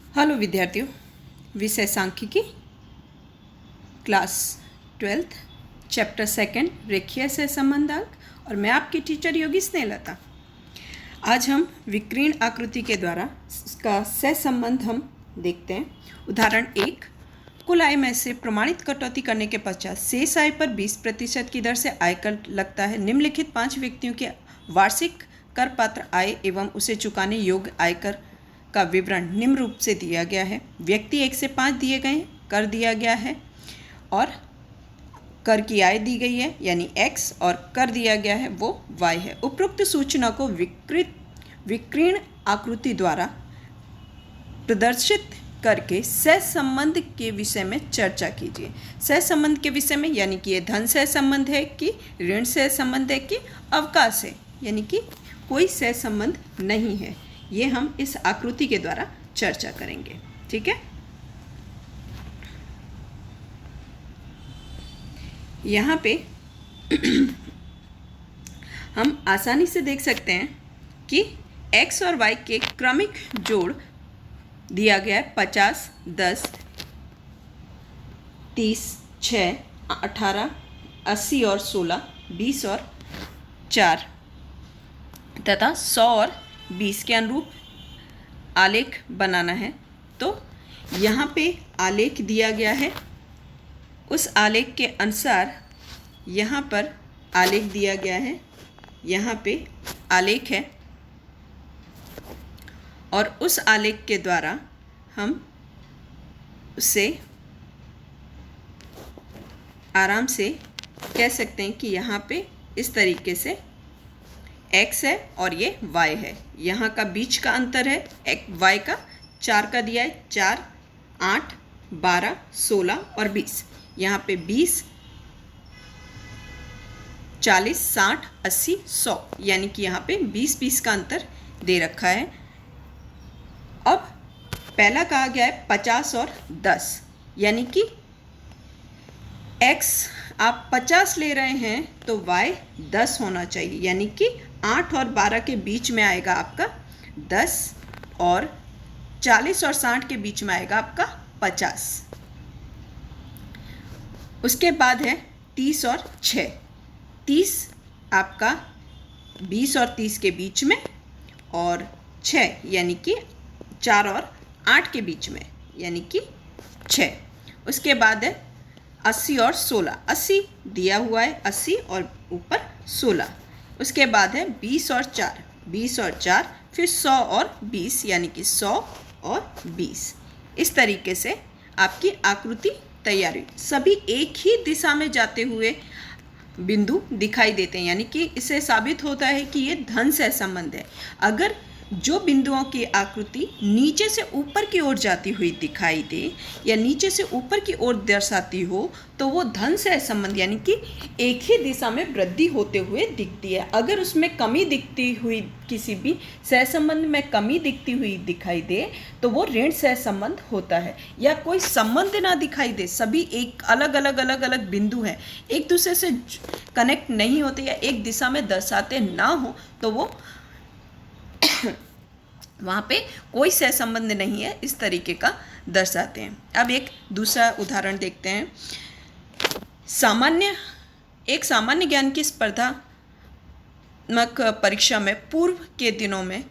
Hello विद्यार्थियों, विषय सांख्यिकी क्लास 12th चैप्टर 2 रेखीय सहसंबंधांक और मैं आपकी टीचर योगी स्नेहलता। आज हम विकीर्ण आकृति के द्वारा इसका सहसंबंध हम देखते हैं। उदाहरण 1, कुल आय में से प्रमाणित कटौती करने के पश्चात शेष आय पर 20% की दर से आयकर लगता है। निम्नलिखित 5 व्यक्तियों के वार्षिक कर पात्र आय एवं उसे चुकाने योग्य आयकर का विवरण निम्न रूप से दिया गया है। व्यक्ति 1 से 5 दिए गए हैं, कर दिया गया है और कर की आय दी गई है यानी x और कर दिया गया है वो y है। उपरोक्त सूचना को विकीर्ण आकृति द्वारा प्रदर्शित करके सहसंबंध के विषय में चर्चा कीजिए। सहसंबंध के विषय में यानी कि ये धन सहसंबंध है कि ऋण सहसंबंध है कि अवकाश है, यानी कि कोई सहसंबंध नहीं है। ये हम इस आकृति के द्वारा चर्चा करेंगे। ठीक है, यहाँ पे हम आसानी से देख सकते हैं कि x और y के क्रमिक जोड़ दिया गया है 50, 10, 30, 6, 18, 80 और 16, 20 और 4 तथा 100 और 20 के अनुरूप आलेख बनाना है। तो यहाँ पे आलेख दिया गया है, उस आलेख के अनुसार यहाँ पर आलेख दिया गया है। यहाँ पे आलेख है और उस आलेख के द्वारा हम उसे आराम से कह सकते हैं कि यहाँ पे इस तरीके से x है और ये y है। यहाँ का बीच का अंतर है y का 4 का दिया है, 4, 8, 12, 16 और 20। यहाँ पे 20, 40, 60, 80, 100 यानी कि यहाँ पे 20 का अंतर दे रखा है। अब पहला कहा गया है 50 और 10, यानी कि x आप 50 ले रहे हैं तो y 10 होना चाहिए, यानी कि 8 और 12 के बीच में आएगा आपका 10 और 40 और 60 के बीच में आएगा आपका 50। उसके बाद है 30 और 6, 30 आपका 20 और 30 के बीच में और 6 यानी कि 4 और 8 के बीच में यानी कि 6। उसके बाद है 80 और 16, 80 दिया हुआ है 80 और ऊपर 16। उसके बाद है 20 और 4, 20 और 4 फिर 100 और 20 यानी कि 100 और 20। इस तरीके से आपकी आकृति तैयार हुई। सभी एक ही दिशा में जाते हुए बिंदु दिखाई देते हैं, यानी कि इससे साबित होता है कि ये धन सहसंबंध है। अगर जो बिंदुओं की आकृति नीचे से ऊपर की ओर जाती हुई दिखाई दे या नीचे से ऊपर की ओर दर्शाती हो तो वो धन सहसंबंध यानी कि एक ही दिशा में वृद्धि होते हुए दिखती है। अगर उसमें कमी दिखती हुई, किसी भी सहसंबंध में कमी दिखती हुई दिखाई दे तो वो ऋण सहसंबंध होता है। या कोई संबंध ना दिखाई दे, सभी एक अलग अलग बिंदु हैं, एक दूसरे से कनेक्ट नहीं होते या एक दिशा में दर्शाते ना हो तो वो वहाँ पे कोई सहसंबंध नहीं है, इस तरीके का दर्शाते हैं। अब एक दूसरा उदाहरण देखते हैं। सामान्य ज्ञान की स्पर्धात्मक परीक्षा में पूर्व के दिनों में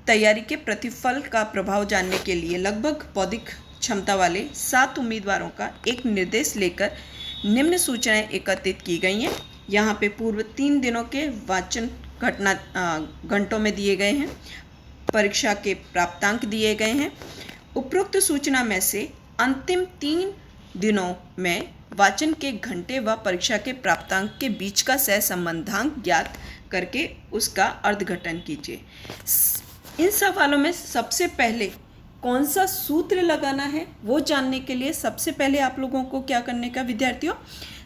तैयारी के प्रतिफल का प्रभाव जानने के लिए लगभग बौद्धिक क्षमता वाले 7 उम्मीदवारों का एक निर्देश लेकर निम्न सूचनाएं एकत्रित की गई हैं। यहाँ पे पूर्व 3 दिनों के वाचन घंटों में दिए गए हैं, परीक्षा के प्राप्तांक दिए गए हैं। उपरोक्त सूचना में से अंतिम 3 दिनों में वाचन के घंटे व परीक्षा के प्राप्तांक के बीच का सहसंबंधांक ज्ञात करके उसका अर्धघटन कीजिए। इन सवालों में सबसे पहले कौन सा सूत्र लगाना है वो जानने के लिए सबसे पहले आप लोगों को क्या करने का विद्यार्थियों,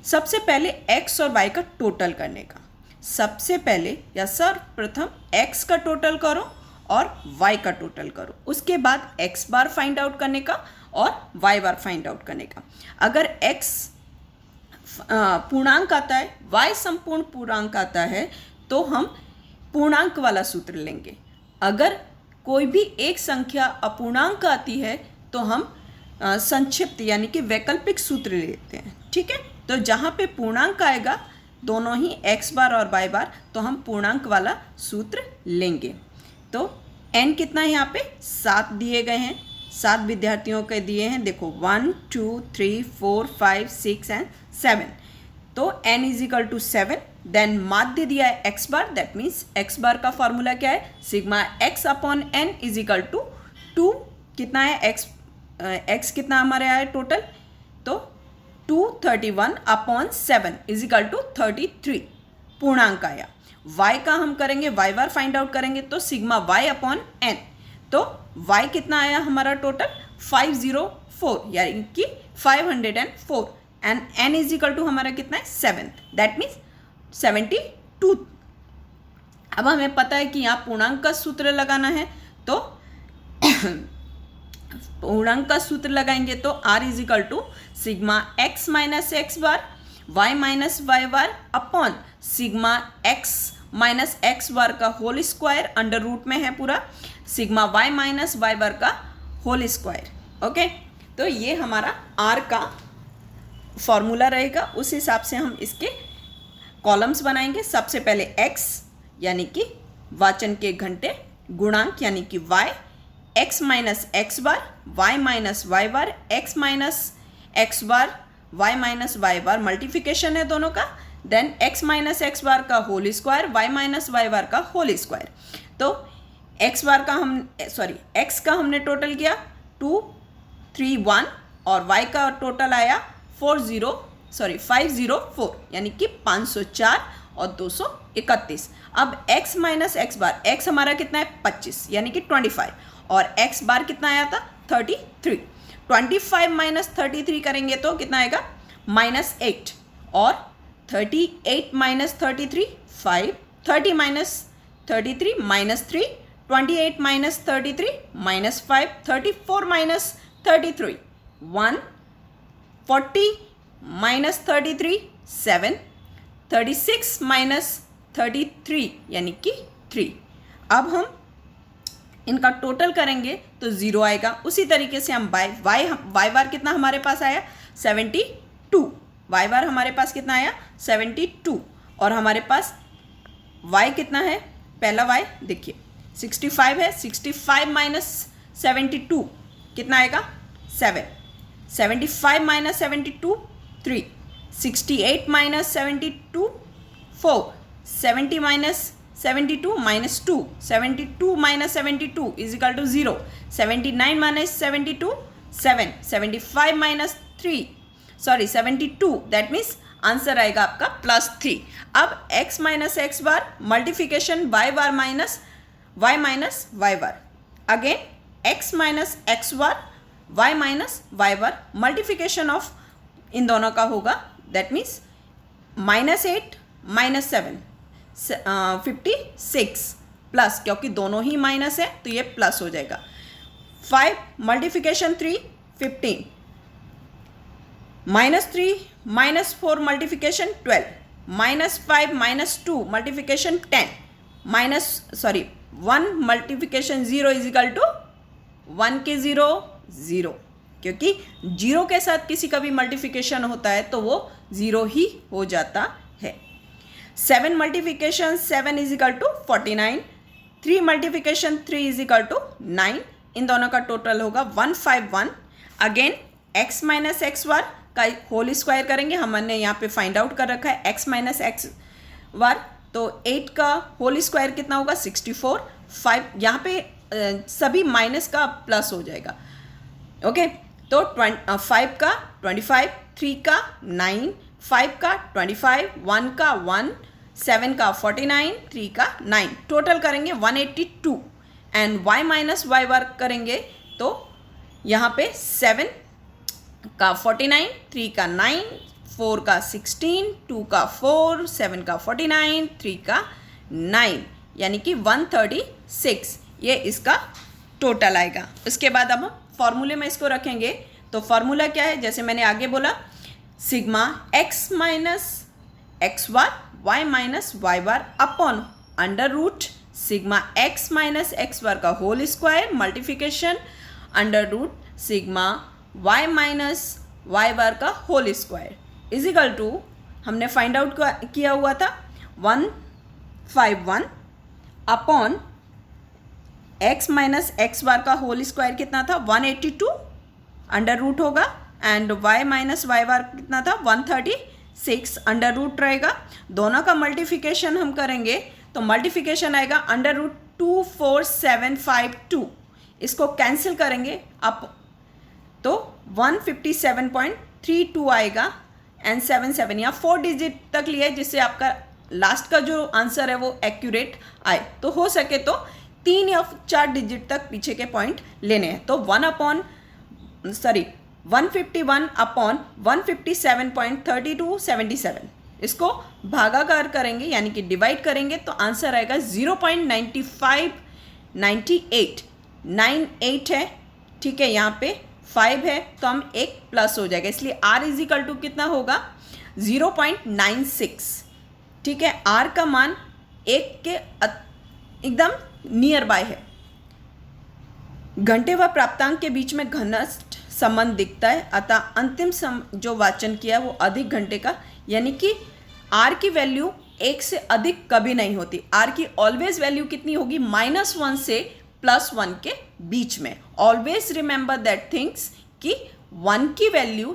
सबसे पहले x और y का टोटल करने का। सबसे पहले या सर्वप्रथम x का टोटल करो और y का टोटल करो, उसके बाद x बार फाइंड आउट करने का और y बार फाइंड आउट करने का। अगर x पूर्णांक आता है, y संपूर्ण पूर्णांक आता है तो हम पूर्णांक वाला सूत्र लेंगे। अगर कोई भी एक संख्या अपूर्णांक आती है तो हम संक्षिप्त यानी कि वैकल्पिक सूत्र लेते हैं, ठीक है। तो जहाँ पे पूर्णांक आएगा दोनों ही x बार और y बार, तो हम पूर्णांक वाला सूत्र लेंगे। तो n कितना है यहाँ पे 7 दिए गए हैं, 7 विद्यार्थियों के दिए हैं, देखो 1 2 3 4 5 6 एंड 7। तो n is equal to 7। Then माध्य दिया है x bar, that means x bar का फॉर्मूला क्या है, sigma x upon n is equal to 2 कितना है x कितना हमारे आया टोटल, तो 231 अपॉन 7 इज इक्वल टू 33 पूर्णांक आया। y का हम करेंगे y बार फाइंड आउट करेंगे, तो सिग्मा y अपॉन n, तो y कितना आया हमारा टोटल 504 यानी कि 504 and n is equal to हमारा कितना है 7, दैट मीन्स 72। अब हमें पता है कि यहाँ पूर्णांक का सूत्र लगाना है, तो पूर्णांक का सूत्र लगाएंगे तो r is equal to sigma x minus x bar y minus y bar upon sigma x minus x bar का होल स्क्वायर, अंडर रूट में है पूरा, sigma y minus y bar का होल स्क्वायर। ओके, तो ये हमारा r का formula रहेगा। उस हिसाब से हम इसके कॉलम्स बनाएंगे। सबसे पहले x यानी कि वाचन के घंटे, गुणांक यानी कि y, x minus x bar, y minus y bar, x minus x bar, y minus y bar, multiplication है दोनों का, then x minus x bar का whole square, y minus y bar का होल स्क्वायर। तो x का हमने total किया 231 और y का टोटल आया 504 यानी कि 504 और 231। अब x माइनस एक्स बार, x हमारा कितना है 25 यानी कि 25 और x बार कितना आया था 33। 25 माइनस 33 करेंगे तो कितना आएगा -8 और 38 minus 33 5, 30 minus 33 -3, 28 minus 33 -5, 34 minus 33 1, 40 minus 33 7, 36 minus 33 यानी कि 3। अब हम इनका टोटल करेंगे तो 0 आएगा। उसी तरीके से हम y बार कितना हमारे पास आया 72, y बार हमारे पास कितना आया 72 और हमारे पास y कितना है, पहला y देखिए 65 है, 65 माइनस 72 कितना आएगा 7, 75 minus 72 3, 68 minus 72 4, 70 minus 72 minus 2, 72 minus 72 is equal to 0, 79 minus 72 7, 75 minus 72 that means answer आएगा आपका +3। अब x minus x bar multiplication y bar minus y bar, again x minus x bar y minus y bar, multiplication of इन दोनों का होगा, that means -8 -7 56 plus, क्योंकि दोनों ही minus है तो ये प्लस हो जाएगा। 5 multiplication 3 15, -3 -4 multiplication 12, -5 -2 multiplication 10, 1 multiplication 0 is equal to 1 के 0, क्योंकि 0 के साथ किसी का भी मल्टीप्लिकेशन होता है तो वो 0 ही हो जाता है। 7 multiplication 7 is equal to 49, 3 multiplication 3 is equal to 9, इन दोनों का टोटल होगा 151। Again x minus x bar का होल स्क्वायर करेंगे, हमने यहाँ पे फाइंड आउट कर रखा है x माइनस एक्स बार, तो 8 का होल स्क्वायर कितना होगा 64, 5 यहाँ पे सभी माइनस का प्लस हो जाएगा। ओके, तो 5 का 25, 3 का 9, 5 का 25, 1 का 1, 7 का 49, 3 का 9, टोटल करेंगे 182 एंड y माइनस वाई बार करेंगे तो यहाँ पे 7 का 49, 3 का 9, 4 का 16, 2 का 4, 7 का 49, 3 का 9 यानी कि 136, ये इसका टोटल आएगा। उसके बाद अब हम फॉर्मूले में इसको रखेंगे, तो फॉर्मूला क्या है, जैसे मैंने आगे बोला sigma x minus x bar y minus y bar upon under root sigma x minus x bar का whole square multiplication under root sigma y minus y bar का whole square is equal to हमने find out किया हुआ था 151 upon x minus x bar का whole square कितना था 182 under root होगा and y minus y bar कितना था 136 अंडर रूट रहेगा। दोनों का मल्टीप्लिकेशन हम करेंगे तो मल्टीप्लिकेशन आएगा अंडर रूट 24752, इसको कैंसिल करेंगे आप तो 157.32 आएगा एंड 77 या 4 डिजिट तक लिया जिससे आपका लास्ट का जो आंसर है वो एक्यूरेट आए। तो हो सके तो 3 या 4 डिजिट तक पीछे के पॉइंट लेने हैं। तो 151 अपॉन 157.3277 इसको भागाकार करेंगे यानी कि डिवाइड करेंगे तो आंसर आएगा 0.9598 है। ठीक है, यहाँ पे 5 है तो हम एक प्लस हो जाएगा, इसलिए r इज इक्वल टू कितना होगा 0.96। ठीक है, r का मान 1 के एकदम नियर बाय है। घंटे व प्राप्तांक के बीच में घनिष्ठ संबंध दिखता है, अतः अंतिम जो वाचन किया वो अधिक घंटे का, यानी कि r की वैल्यू 1 से अधिक कभी नहीं होती। r की ऑलवेज वैल्यू कितनी होगी -1 से +1 के बीच में। ऑलवेज रिमेंबर दैट थिंग्स कि r की वैल्यू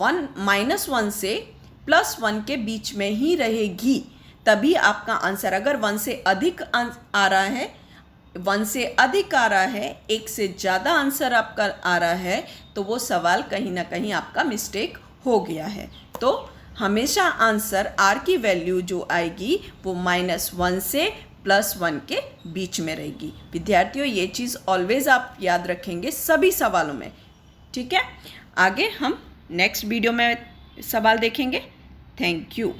-1 से +1 के बीच में ही रहेगी, तभी आपका आंसर अगर 1 से अधिक आ रहा है 1 से अधिक आ रहा है, 1 से ज़्यादा आंसर आपका आ रहा है तो वो सवाल कहीं ना कहीं आपका मिस्टेक हो गया है। तो हमेशा आंसर r की वैल्यू जो आएगी वो -1 से +1 के बीच में रहेगी। विद्यार्थियों, ये चीज़ ऑलवेज आप याद रखेंगे सभी सवालों में। ठीक है, आगे हम नेक्स्ट वीडियो में सवाल देखेंगे। Thank you.